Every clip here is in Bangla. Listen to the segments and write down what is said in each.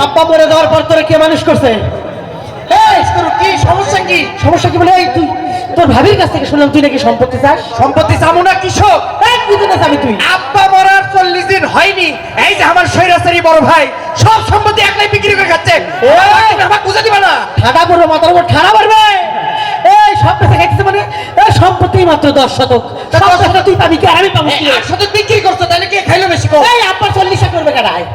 আব্বা মরে যাওয়ার পর তোরে কে মানুষ করছে? কি সমস্যা? কি সমস্যা কি বলে? এই তুই তোর ভাবির কাছ থেকে শুনলাম তুই নাকি সম্পত্তি চাস। সম্পত্তি চামু না কৃষক? বুঝতে চাবি তুই? আব্বা মরার 40 দিন হয়নি, এই যে আমার সৈরাচারী বড় ভাই সব সম্পত্তি একলাই বিক্রি করে খাচ্ছে। আমাকে বুঝে দিবা না? ঠাডা পড়বে, মাথার উপর ঠাডা পড়বে। এই সব পেশা খাইতেছে মানে এই সম্পত্তি মাত্র 10 শতক। 10 শতক তুই পাবি কি আর আমি পাবো কি? 8 শতক বিক্রি করছো, তাহলে কে খাইলো বেশি? এই আব্বা 40 করবে কাটায়।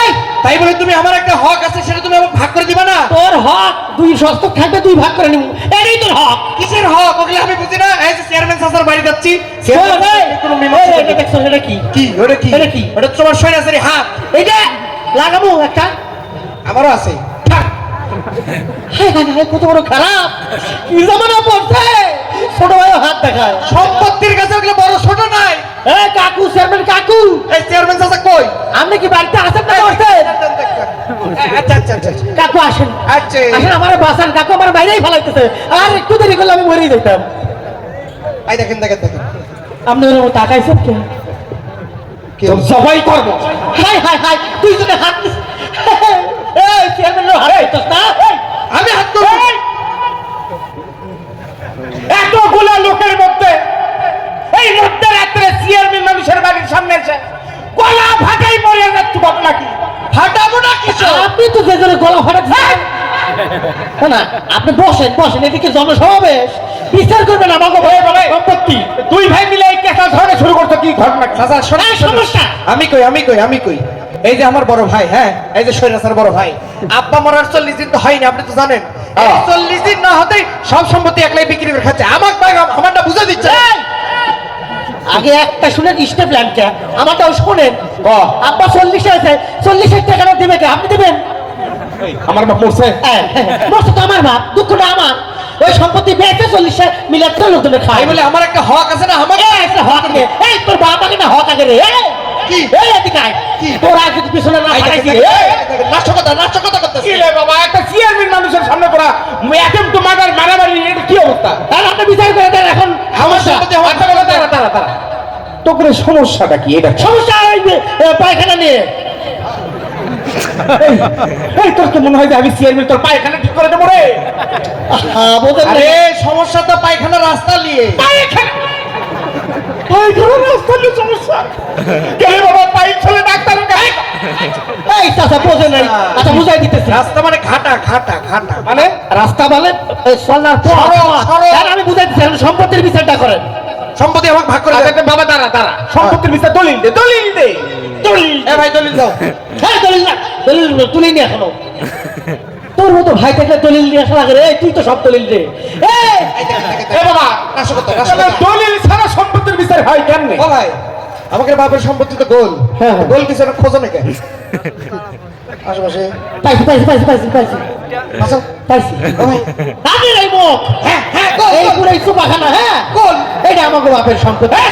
এই তাই বলে তুমি আমার একটা হক আছে সেটা তুমি আমাকে ভাগ করে দিবা না? তোর হক 2 শতক থাকবে, তুই ভাগ করে নিবি, এটাই তোর হক। কিসের হক? ওগুলো আমি বুঝি না। এই যে চেয়ারম্যান স্যার বাড়ি যাচ্ছি, কোনো এটা দেখছো? এটা কি কি? ওটা কি? এটা কি? ওটা তোমার সৈরাচারী হাত। এইটা লাগাবো একটা। আমারও আছে। হায় হায় হায়, কত বড় খারাপ কি জামানা পড়ছে। ছোট ভাইও হাত দেখায়। সম্পত্তির কাছে ওগুলো বড় ছোট নাই। এই কাকু, চেয়ারম্যান কাকু, এই চেয়ারম্যান স্যার কই? আপনি কি বাড়িতে আছেন না বলছেন? আচ্ছা আচ্ছা আচ্ছা কাকু আসেন, আচ্ছা। আসেন আমার বাসান। কাকু আমার বাইরেই ফেলাইতেছে, আর একটু দেরি করলে আমি মরেই যেতাম। এই দেখেন দেখেন দেখেন, আপনি ওরকম তাকাইছেন কে? সবাই করবো। হায় হায় হায়, তুই যদি হাত দিস। এই চেয়ারম্যানের হাত দিস না। আমি হাত করব? এতগুলা লোকের মধ্যে এই মধ্যরাত্রে চেয়ারম্যান মানুষের বাড়ির সামনে এসে গলা ফাটাই মরে যাচ্ছে ঘটনা কি? ফাটাবো না কিছু? আপনি তো যে জোরে গলা ফাটাচ্ছেন না। আপনি বসেন বসেন, এদিকে জনসমাবেশ, বিচার করবেন আমাকে সম্পত্তি। দুই ভাই মিলে এই কেসা ধরে শুরু করতে কি ঘটনা? চাচা শোনা সমস্যা। আমি কই এই যে আমার বড় ভাই, হ্যাঁ এই যে সৈরাচার বড় ভাই, আব্বা মরার 40 দিন তো হয়নি, আপনি তো জানেন। 40 দিন না হতেই সব সম্পত্তি একলাই বিক্রি করে খাচ্ছে। আমার ভাই আমারটা বুঝে দিচ্ছে। আগে একটা শুনেন স্টেপ প্ল্যানটা, আমারটাও শোনেন। আব্বা 40 আছে, 40 টাকাটা দিবে কে? আপনি দিবেন? আমার বাপ মরছে। হ্যাঁ মরছে তো আমার বাপ, দুঃখটা আমার। ওই সম্পত্তি বেচে 40 মিলার তো লোকজনে খায়। তাই বলে আমার একটা হক আছে না? আমাকে একটা হক নেই। এই তোর বাপ আগে না হক আগে রে। কি? এই এদিকে আয়। তোর আগে যদি পিছনে না ফাটাইছি। নাশকতা করতেছিস কি রে বাবা? একটা চেয়ারম্যান মানুষের সামনে পড়া অ্যাটেম্প টু মার্ডার, মারামারি, এটা কি অবস্থা? তাহলে আপনি বিচার করে দেন এখন। আমার সম্পত্তি আমার তারা তো করে সমস্যাটা কি? এটা সমস্যা ওই যে, পায়খানা নিয়ে। এই তোর কি মনে হয় যে আমি চেয়ারম্যান তোর পায়খানা ঠিক করে দেবো রে? বোঝেন না? আরে সমস্যা তো পায়খানা রাস্তা নিয়ে। পায়খানা রাস্তা নিয়ে সমস্যা কেন বাবা? পাইপ ছেলে ডাক্তার এই চাচা বোঝেন নাই। আচ্ছা বুঝাই দিতেছি। রাস্তা মানে ঘাটা মানে রাস্তা বলে চলার পর। সড়ক। আর আমি বুঝাই দিচ্ছি, সম্পত্তির বিচারটা করেন। সম্পত্তি আমাকে ভাগ করে দেন। বাবা দাঁড়া সম্পত্তির বিচার দলিল দে। এ ভাই দলিল দাও। হ্যাঁ দলিল না, দলিল তুলিনি এখনো। তোর মতো ভাই থাকলে দলিল নিয়ে আসা লাগে রে। তুই তো সব দলিল দে। এ বাবা দলিল ছাড়া সম্পত্তির বিচার হয় কেমনে? ও ভাই আমাকে বাপের সম্পত্তি তো গোল। হ্যাঁ। গোল কিছু না, খোঁজো নাকি আশেপাশে? পাইছি পাইছি পাইছি পাইছি পাইছি আচ্ছা পাইছি। ও ভাই আগে এই মুখ। হ্যাঁ গোল এই পুরো সুপাখানা। হ্যাঁ গোল। এটা আমাকে বাপের সম্পত্তি।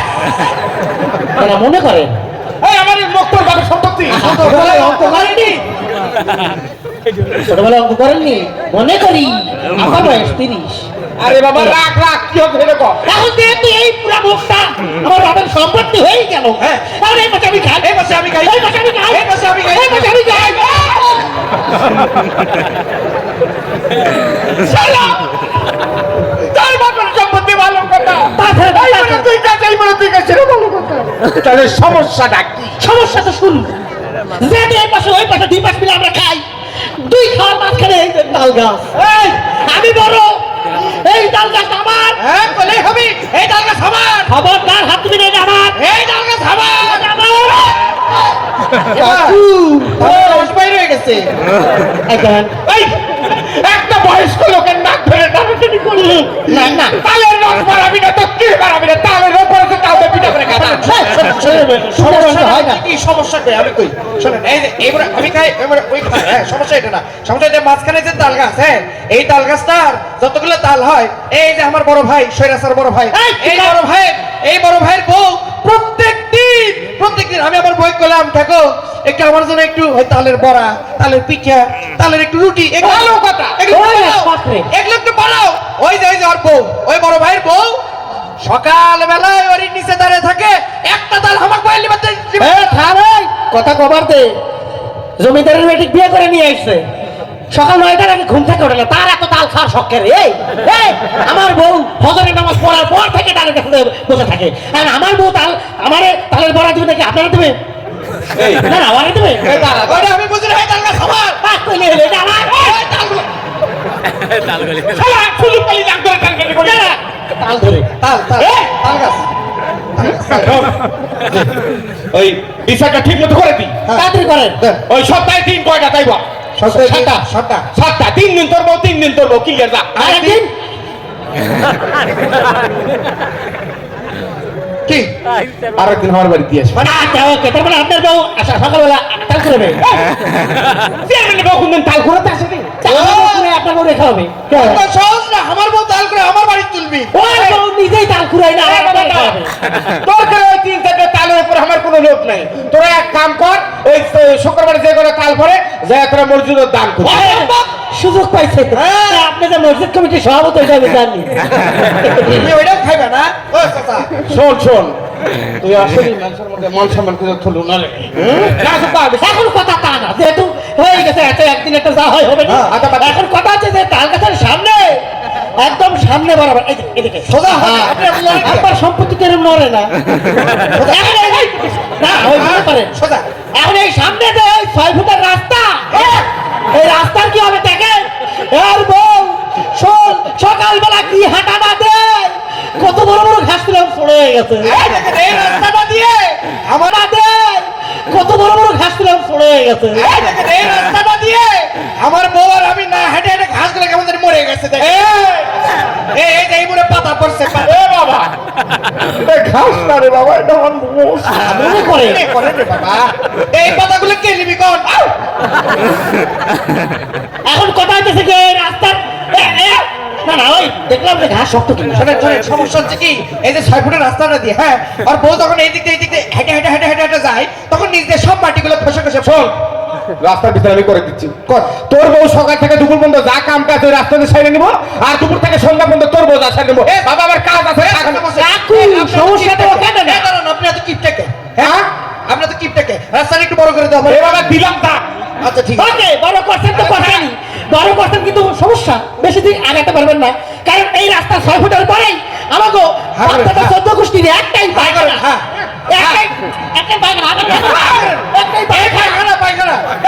এরা মনে করে এই আমার এই মুখ তোর বাপের সম্পত্তি। ছোটবেলায় অঙ্ক করেননি? ছোটবেলায় অঙ্ক করেননি? মনে করি আমার বয়স 30। আরে বাবা রাখ কি হবে রে? এখন যেহেতু এই পুরো মুখটা আমার বাপের সম্পত্তি হয়ে গেল, হ্যাঁ। তাহলে এই পাশে আমি খাই, এই পাশে আমি খাই, এই পাশে আমি খাই, এই পাশে আমি খাই, এই পাশে আমি খাই। শালা তোর বাপের সম্পত্তি ভালো কথা। তুই কাছেই বলে তুই কাছে ভালো কথা। তাহলে সমস্যাটা কি? সমস্যা তো শুন, যেহেতু এই পাশে ওই পাশে 2 পাশ মিলে আমরা খাই, 2 খাওয়ার মাঝখানে এই যে তাল গাছ। এই আমি বড়, এই তাল গাছ আমার। হ্যাঁ বলে হবে এই ডাল গাছ আমার। খবরদার হাত দিবি না, এটা আমার। এই ডাল গাছ আমার। কাকু রস বাইরে হয়ে গেছে। এখন এই একটা বয়স্ক লোকের নাক ধরে টানাটানি করলি। না তালের রস বাড়াবি না তো কি বাড়াবি না? তালের রস বাড়াতে তালে পিঠা করে খাতা। সমস্যা হয় না কি? সমস্যা কই আমি কই শুনেন। এই যে এবারে আমি খাই, এবারে ওই খাই। হ্যাঁ সমস্যা এটা না। সমস্যা যে মাঝখানে যে তাল গাছ, হ্যাঁ এই তাল গাছটার যতগুলো তাল হয়, এই যে আমার বড় ভাই সৈরাচার বড় ভাই, এই বড় ভাইয়ের বউ প্রত্যেক দিন আমি আমার বই করলাম থাকো একটু আমার জন্য একটু তালের বড়া, তালের পিঠা, তালের একটু রুটি, এগুলো কথা এগুলো একটু বানাও। ওই যে ওর বউ, ওই বড় ভাইয়ের বউ সকাল বেলায় ওর নিচে দাঁড়িয়ে থাকে, একটা তাল আমাকে বইলি বাতে কথা কবার দে। জমিদারের মেয়েটি বিয়ে করে নিয়ে আসছে সকাল 9টার আগে ঘুম থেকে ওঠে না তার এত তাল খাওয়ার শখের এই এই আমার বউ ফজরের নামাজ পড়ার পর থেকে তালের কাছে বসে থাকে আর আমার বউ আমারে তালের বড়া দিবে নাকি আপনারা দেবে না না আমারে দেবে আমি বুঝি না তাল গাছ আমার কইলে এটা আমার তালগলি শালা সুযোগ পেলি না করে তালগালি করে তাল ধরে তাল গাছ ওই বিষয়টা ঠিক মতো করে দি তাড়াতাড়ি করেন ওই সপ্তাহে 3 কয়টা তাই বল সাতটা 3 দিন তোর বউ 3 দিন তোর বউ কি যা আরেকদিন কি আরেকদিন আমার বাড়ি দিয়ে আসবে মানে আচ্ছা ওকে তার মানে আপনার বউ আচ্ছা সকালবেলা তাল করবে চেয়ারম্যানের বউ কোনদিন তাল করে আসে নি আপনার বউ রেখা হবে তো সহজ না আমার বউ তাল করে আমার বাড়ি তুলবি ওই বউ নিজেই তাল খুঁড়াই না আপনার রেখা হবে তোর করে ওই 3-4টা তালের উপর আমার কোনো লোভ নাই তোরা এক কাম কর ওই শুক্রবারে যে করে তাল পরে যায় তোরা মসজিদের দান কর সুযোগ পাইছে আপনি যে মসজিদ কমিটির সভাপতি এটা আমি জানি তুমি ওইটাও খাইবে না ও চাচা শোন তুই আসলে মানুষের মধ্যে মন সম্মান করে থলু না রে না সুপা এখন কথা তা না যেহেতু হয়ে গেছে এত একদিন একটা যা হয় হবে না এখন কথা হচ্ছে যে তাল গাছের সামনে একদম সামনে বরাবর এদিকে সোজা হয় আপনার সম্পত্তি কেরম নড়ে না না ওই মনে করেন সোজা এখন এই সামনে যে ওই 6 ফুটের রাস্তা এই রাস্তার কি হবে দেখেন এর বউ শোন সকালবেলা কি হাঁটাটা দেয় কত বড় বড় ঘাস তুলে পড়ে গেছে এই রাস্তাটা দিয়ে আমার দেয় কত বড় বড় ঘাস তুলে পড়ে গেছে এই রাস্তাটা দিয়ে আমার বউ আর আমি না হেঁটে হেঁটে ঘাসগুলো কেমন জানি মরে গেছে দেখ এই যে এই মনে পাতা পড়ছে এ বাবা ঘাস না রে বাবা এটা আমার মনে করে রে বাবা এই পাতাগুলো কে নিবি কোন এখন কথা হইতেছে যে এই রাস্তার না না ওই দেখলাম যে ঘাস শক্ত কিনা শোনেন সমস্যা হচ্ছে কি এই যে 6 ফুটের রাস্তাটা দিয়ে হ্যাঁ আর বউ যখন এই দিক দিয়ে হেঁটে হেঁটে যায় তখন নিজ দিয়ে সব মাটিগুলো খসে খসে শোন রাস্তার ভিতরে আমি করে দিচ্ছি তোর বউ সকাল থেকে দুপুর পর্যন্ত যা কাম কাজ ওই রাস্তাতে সাইরে নিব আর দুপুর থেকে সন্ধ্যা পর্যন্ত তোর বউ যা সাইরে নিব বাবা আমার কাজ আছে সমস্যাটা কেন না কারণ আপনি এত কিপটাকে হ্যাঁ আপনি তো কিপটাকে রাস্তাটা একটু বড় করে দাও এ বাবা দিলাম তা আচ্ছা ঠিক ওকে বড় করছেন তো কথাই বড় করছেন কিন্তু সমস্যা বেশি দিন আগাতে পারবেন না কারণ এই রাস্তা 6 ফুটের পরেই আমাকে 14 গোষ্ঠীর একটাই পায়খানা একটাই পায়খানা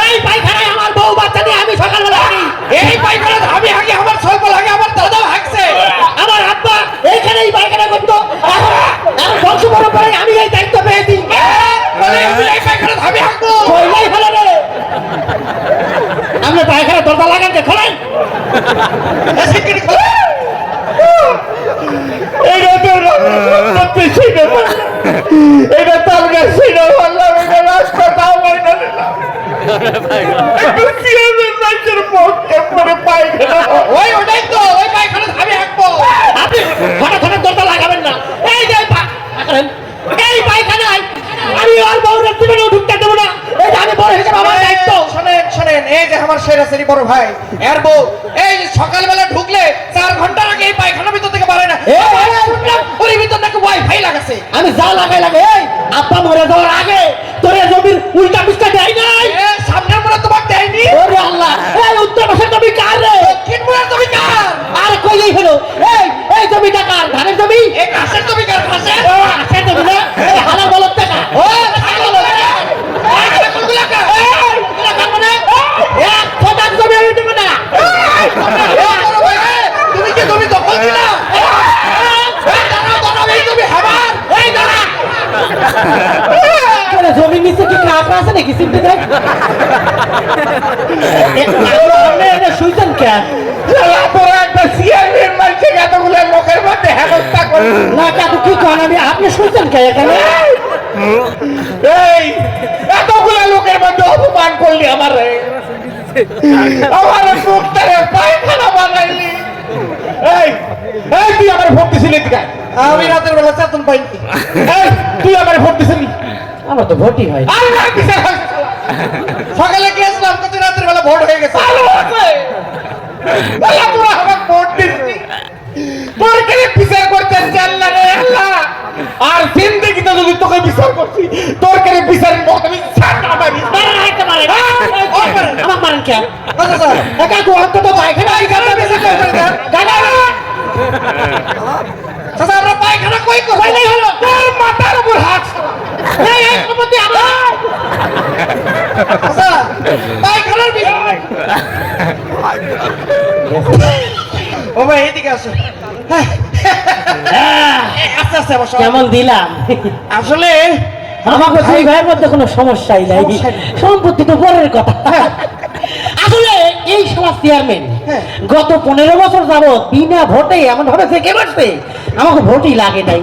এই পায়খানায় আমার বউ বাচ্চা নিয়ে আমি সকালবেলা হাঁটি এই পায়খানা আমি আগে আমার স্বল্প লাগে আমার দাদাও হাঁকছে আমার আব্বা এইখানেই পায়খানা করতো এখন বংশ পরম্পরায় আমি এই দায়িত্ব পেয়েছি এই পায়খানা আমি হাঁকবো কইলাই হলো রে আপনি পায়খানা দরজা লাগান যে খোলেন এটা তাল গাছ ছিল বললাম এটা রাস্তা তাও বাইনা ওই ওটাই তো ওই পায়খানা আমি হাঁকবো আপনি হঠাৎ দরজা লাগাবেন না এই যে এই পায়খানায় আমি আর বউরের জীবনেও ঢুকতে দেবো না এই যে আমি বড় হিসেবে আমার দায়িত্ব শোনেন এই যে আমার সেরাসেরি বড় ভাই এর বউ এই যে সকালবেলা ঢুকলে 4 ঘন্টার আগে এই পায়খানা ভিতর থেকে বাড়ে না ওর ভিতর নাকি ওয়াইফাই লাগাছে আমি যা লাগাই লাগে এই আব্বা মরে যাওয়ার আগে তোর জমির উল্টা পিস্টা দেয় নাই সামনের মনে তোমাকে দেয়নি ওরে আল্লাহ এই উত্তর পাশের জমি কার রে দক্ষিণ মনে তুমি কার আর কইলেই হলো এই জমিটা কার ধানের জমি এই ঘাসের তুমি কার ঘাসের ঘাসের জমি না এই হালাল বলদ টাকা ও ছাগল কোনগুলা কার এক ফটাক জমি আমি দেবো না তুমি কি তুমি দখল দিলা তুমি হাবার এই দাঁড়া জমি নিচে কি কাঁকড়া আছে নাকি চিনতে দেখ শুইছেন কেন তোরা একটা সিআইএর মাঝে এতগুলো লোকের মধ্যে হেনস্থা করে না কাকু কি কন আমি আপনি শুইছেন কে এখানে এই এতগুলো লোকের মধ্যে অপমান করলি আমার মুখটারে পায়খানা বানাইলি এই এই তুই আমার ভোট দিছিলি আমি রাতের বেলা চেতন পাইনি এই তুই আমার ভোট দিছিলি আমার তো ভোটই হয় সকালে গিয়েছিলাম কত রাতের বেলা ভোট হয়ে গেছে ভালো আছে তোরা আমার ভোট দিছিস তোর কে বিচার করতে আল্লাহ রে আল্লাহ আর জিন্দেগিতে যদি তোকে বিচার করছি তোর কে বিচারের মত আমি ছাড় না মারি মারা একটা মারে মারেন কে আচ্ছা স্যার কাকু অন্তত পায়খানা চাচা আমরা পায়খানা কই করব হলো তোর মাথার উপর হাত এই সম্পত্তি আমার আচ্ছা পায়খানার বিষয় ও ভাই এদিকে আসো আস্তে আস্তে বসো কেমন দিলাম আসলে আমাকে দুই ভাইয়ের মধ্যে কোনো সমস্যাই নাই সম্পত্তি তো পরের কথা আসলে এই সমাজ চেয়ারম্যান হ্যাঁ। গত 15 বছর যাবৎ বিনা ভোটে এমন ভাবে থেকে বসছে আমাকে ভোটই লাগে নাই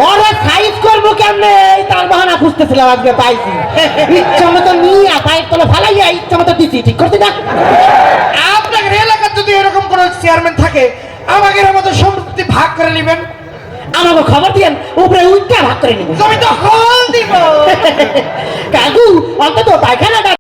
ওরা সাইজ করবো কেমনে তার বাহানা খুঁজতেছিলাম আজকে পাইছি ইচ্ছা মতো নিয়ে পায়ের তলে ফালাইয়া ইচ্ছা মতো দিচ্ছি ঠিক করছি না আপনার এলাকার যদি এরকম কোন চেয়ারম্যান থাকে আমাকে এর মতো সম্পত্তি ভাগ করে নেবেন আমাকে খবর দিয়েন উপরে উঠটা ভাগ করে নেব জমি দখল দিব কাকু অন্তত পায়খানাটা